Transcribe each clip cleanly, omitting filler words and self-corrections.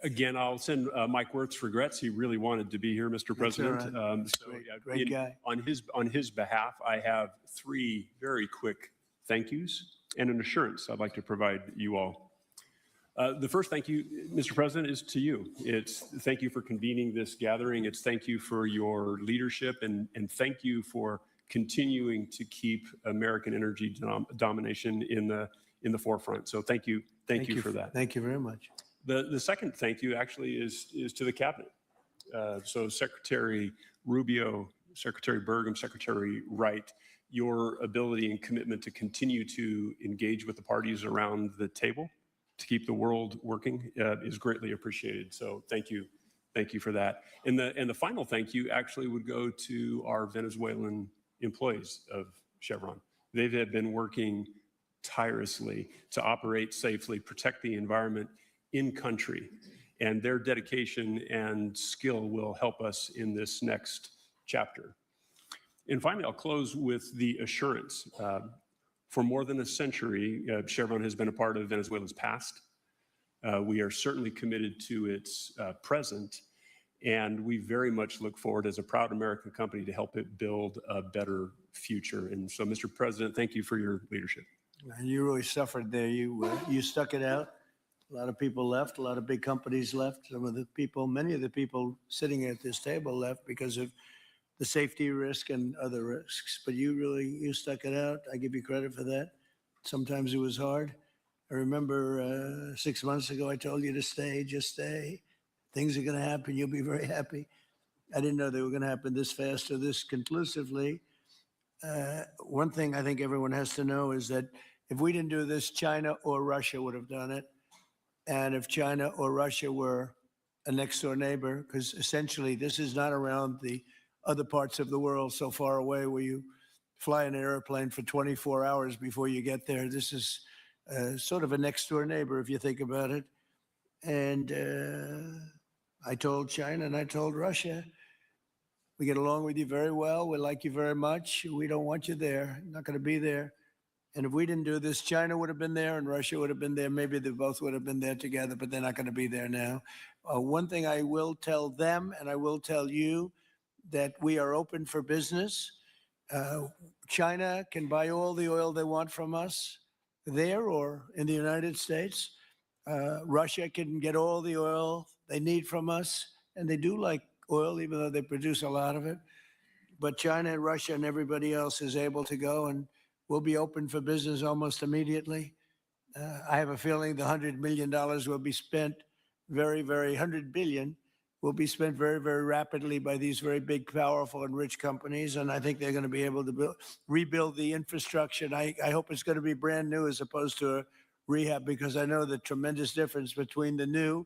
Again, I'll send Mike Wirth's regrets. He really wanted to be here, Mr. President. Right. Great guy. On his behalf, I have 3 very quick thank yous and an assurance I'd like to provide you all. The first thank you, Mr. President, is to you. It's thank you for convening this gathering. It's thank you for your leadership, and thank you for continuing to keep American energy domination in the forefront. So thank you for that. Thank you very much. The second thank you actually is to the cabinet. So Secretary Rubio, Secretary Burgum, Secretary Wright, your ability and commitment to continue to engage with the parties around the table to keep the world working is greatly appreciated. So thank you for that. And the final thank you actually would go to our Venezuelan employees of Chevron. They have been working tirelessly to operate safely, protect the environment in country, and their dedication and skill will help us in this next chapter. And finally, I'll close with the assurance. For more than a century, Chevron has been a part of Venezuela's past. We are certainly committed to its present, and we very much look forward as a proud American company to help it build a better future. And so, Mr. President, thank you for your leadership. And you really suffered there. You stuck it out. A lot of people left. A lot of big companies left. Many of the people sitting at this table left because of the safety risk and other risks. But you stuck it out. I give you credit for that. Sometimes it was hard. I remember 6 months ago, I told you to stay, just stay. Things are going to happen. You'll be very happy. I didn't know they were going to happen this fast or this conclusively. One thing I think everyone has to know is that if we didn't do this, China or Russia would have done it. And if China or Russia were a next door neighbor, because essentially this is not around the other parts of the world so far away where you fly in an airplane for 24 hours before you get there. This is sort of a next door neighbor if you think about it. And I told China and I told Russia, we get along with you very well. We like you very much. We don't want you there. Not going to be there. And if we didn't do this, China would have been there and Russia would have been there. Maybe they both would have been there together, but they're not going to be there now. One thing I will tell them, and I will tell you, that we are open for business. China can buy all the oil they want from us there or in the United States. Russia can get all the oil they need from us, and they do like oil, even though they produce a lot of it. But China and Russia and everybody else is able to go, and we'll be open for business almost immediately. I have a feeling the $100 million will be spent $100 billion will be spent very, very rapidly by these very big, powerful, and rich companies. And I think they're going to be able to rebuild the infrastructure. And I hope it's going to be brand new as opposed to a rehab, because I know the tremendous difference between the new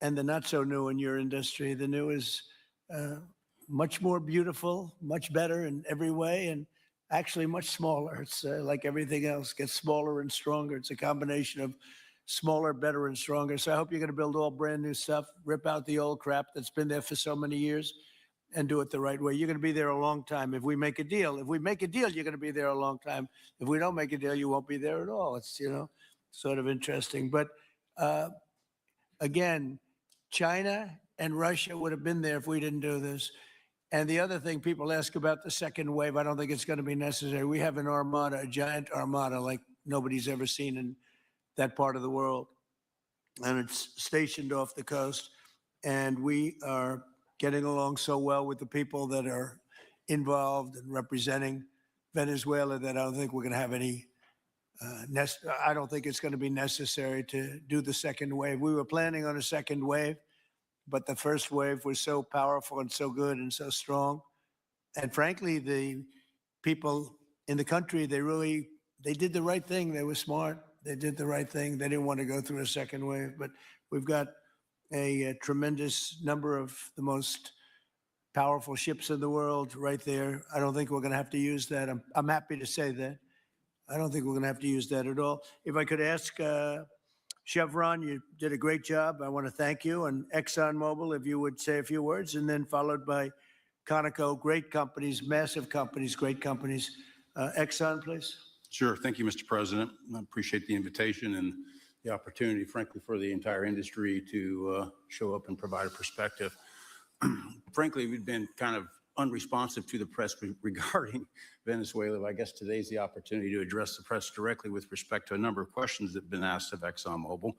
and the not so new in your industry. The new is much more beautiful, much better in every way, and actually much smaller. It's like everything else, gets smaller and stronger. It's a combination of smaller, better, and stronger. So I hope you're going to build all brand new stuff, rip out the old crap that's been there for so many years, and do it the right way. You're going to be there a long time. If we make a deal, you're going to be there a long time. If we don't make a deal, you won't be there at all. It's, sort of interesting. But again, China and Russia would have been there if we didn't do this. And the other thing people ask about the second wave, I don't think it's going to be necessary. We have an armada, a giant armada like nobody's ever seen in that part of the world. And it's stationed off the coast. And we are getting along so well with the people that are involved and representing Venezuela that I don't think we're going to have any, I don't think it's going to be necessary to do the second wave. We were planning on a second wave, but the first wave was so powerful and so good and so strong. And frankly, the people in the country, they did the right thing. They were smart. They did the right thing. They didn't want to go through a second wave. But we've got a tremendous number of the most powerful ships in the world right there. I don't think we're going to have to use that. I'm happy to say that. I don't think we're going to have to use that at all. If I could ask Chevron, you did a great job. I want to thank you. And ExxonMobil, if you would say a few words, and then followed by Conoco, great companies, massive companies, great companies. Exxon, please. Sure. Thank you, Mr. President. I appreciate the invitation and the opportunity, frankly, for the entire industry to show up and provide a perspective. Frankly, we've been kind of unresponsive to the press regarding Venezuela. I guess today's the opportunity to address the press directly with respect to a number of questions that have been asked of ExxonMobil.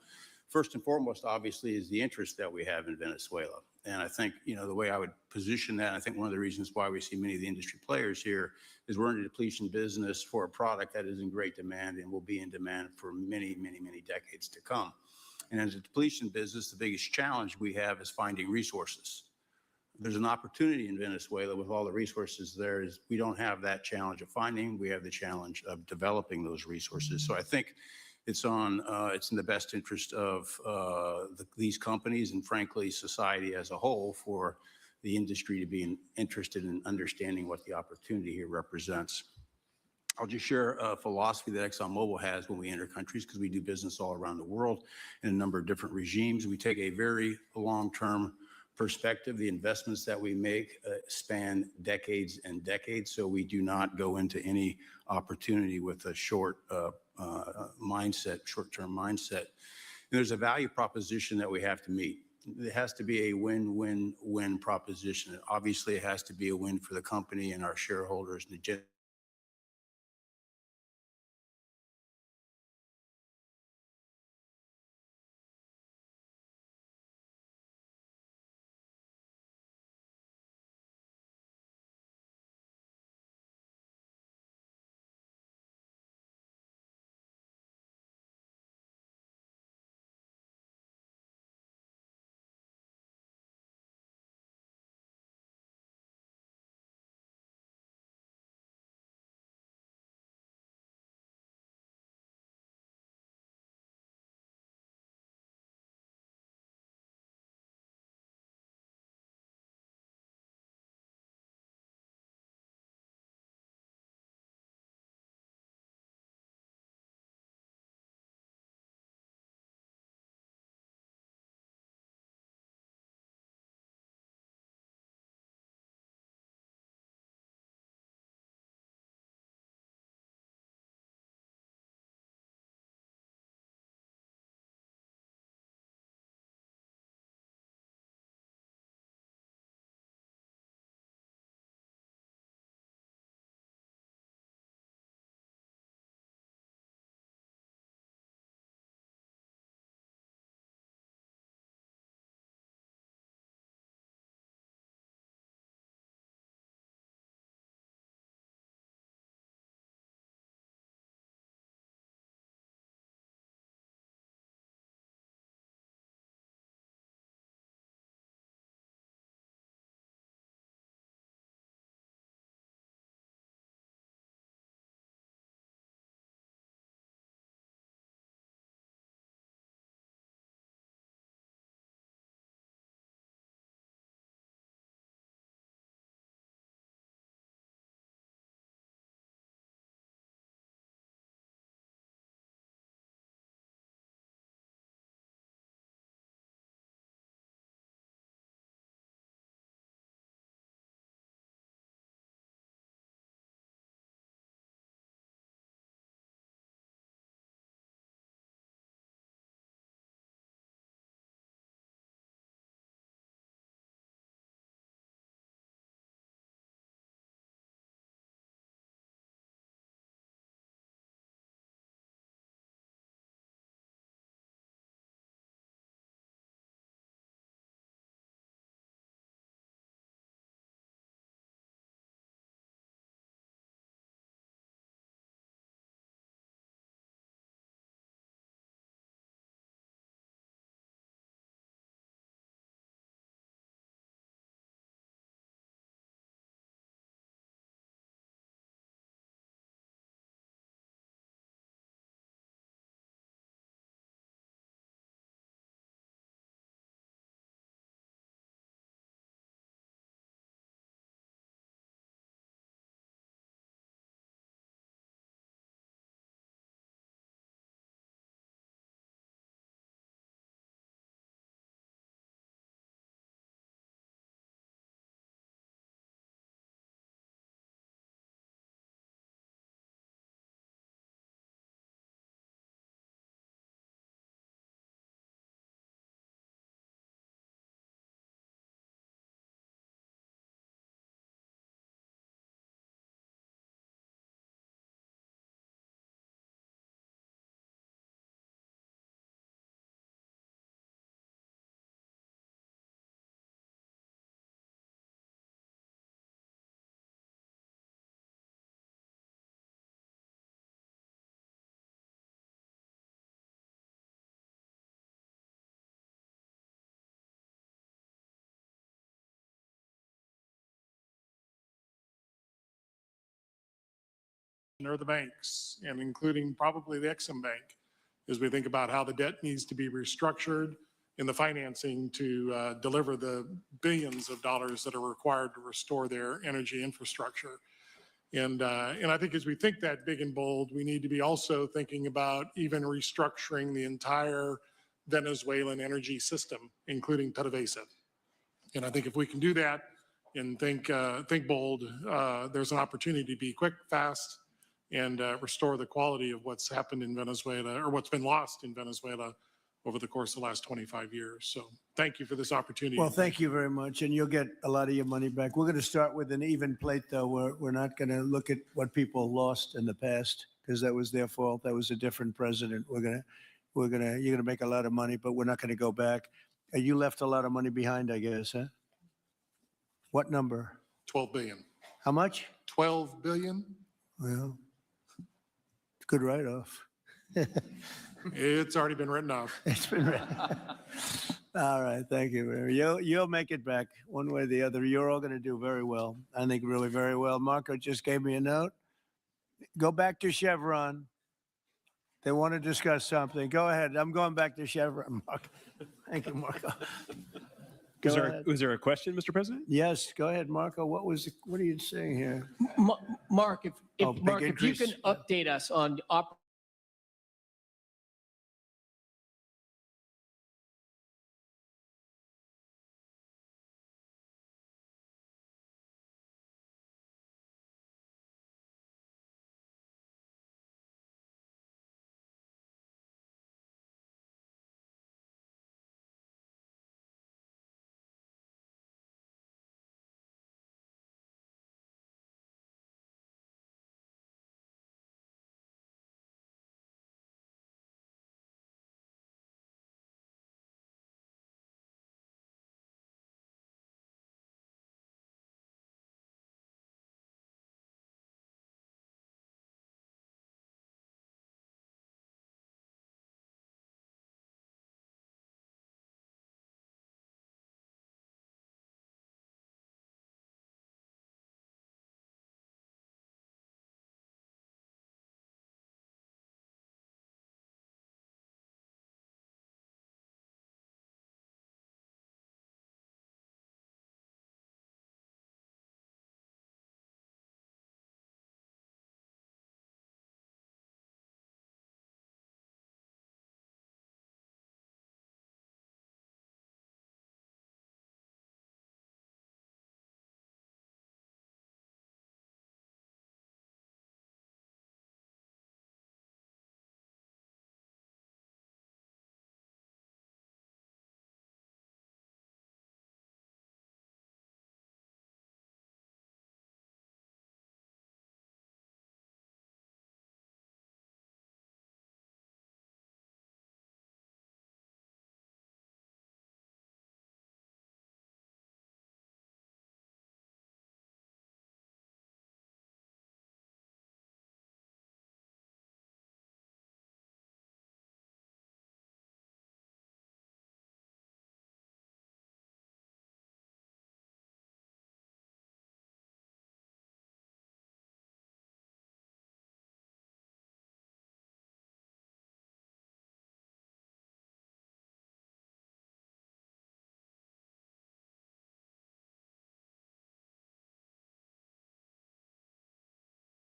First and foremost, obviously, is the interest that we have in Venezuela. And I think, the way I would position that, I think one of the reasons why we see many of the industry players here is we're in a depletion business for a product that is in great demand and will be in demand for many, many, many decades to come. And as a depletion business, the biggest challenge we have is finding resources. There's an opportunity in Venezuela with all the resources there is we don't have that challenge of finding, we have the challenge of developing those resources. So I think it's in the best interest of these companies and frankly society as a whole for the industry to be interested in understanding what the opportunity here represents. I'll just share a philosophy that ExxonMobil has when we enter countries, because we do business all around the world in a number of different regimes. We take a very long-term perspective. The investments that we make span decades and decades, so we do not go into any opportunity with a short-term mindset. And there's a value proposition that we have to meet. It has to be a win-win-win proposition. Obviously, it has to be a win for the company and our shareholders and the or the banks, and including probably the Exim Bank, as we think about how the debt needs to be restructured in the financing to deliver the billions of dollars that are required to restore their energy infrastructure. And I think as we think that big and bold, we need to be also thinking about even restructuring the entire Venezuelan energy system, including PDVSA. And I think if we can do that and think bold, there's an opportunity to be quick, fast, and restore the quality of what's happened in Venezuela, or what's been lost in Venezuela over the course of the last 25 years. So thank you for this opportunity. Well, thank you very much, and you'll get a lot of your money back. We're going to start with an even plate, though. We're not going to look at what people lost in the past, because that was their fault. That was a different president. You're going to make a lot of money, but we're not going to go back. You left a lot of money behind, I guess, huh? What number? 12 billion. How much? 12 billion? Well, it's a good write-off. It's already been written off. It's been read. All right, thank you, Mary. You'll make it back one way or the other. You're all going to do very well. I think really very well. Marco just gave me a note. Go back to Chevron. They want to discuss something. Go ahead. I'm going back to Chevron. Marco. Thank you, Marco. Go ahead. Was there a question, Mr. President? Yes, go ahead, Marco. What are you saying here? Mark, Oh, big Mark, if you increase. can update us on